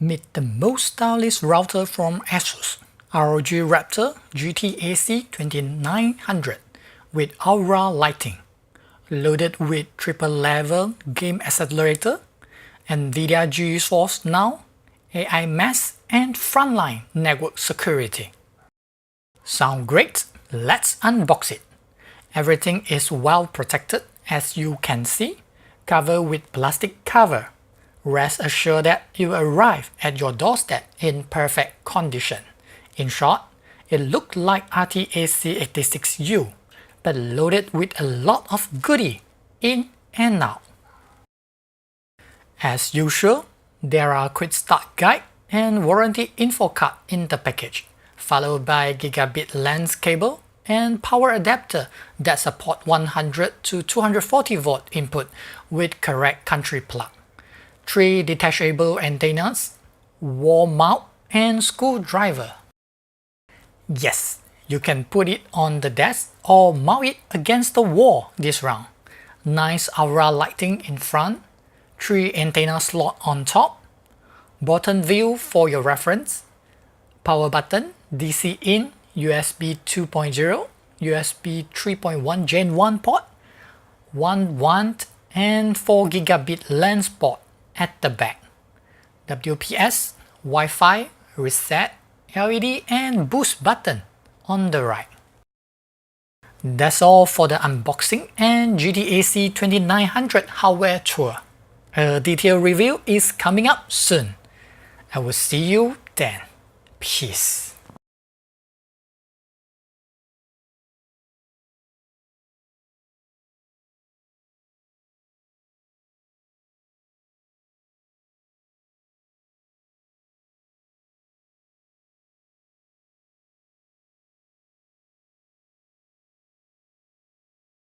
Meet the most stylish router from Asus ROG Rapture GT-AC2900 with Aura lighting, loaded with Triple-level Game Accelerator, Nvidia GeForce Now, AiMesh, and frontline network security. Sound great? Let's unbox it. Everything is well protected, as you can see, covered with plastic cover. Rest assured that you arrive at your doorstep in perfect condition. In short, it looked like RTAC86U, but loaded with a lot of goodie in and out. As usual, there are quick start guide and warranty info card in the package, followed by gigabit LAN cable and power adapter that support 100 to 240 volt input with correct country plug, 3 detachable antennas, wall mount, and screwdriver. Yes, you can put it on the desk or mount it against the wall this round. Nice Aura lighting in front, 3 antenna slot on top, bottom view for your reference, power button, DC in, USB 2.0, USB 3.1 Gen 1 port, 1 WAN and 4 gigabit LAN port at the back, WPS, Wi-Fi, reset, LED and boost button on the right. That's all for the unboxing and GT-AC2900 hardware tour. A detailed review is coming up soon. I will see you then. Peace.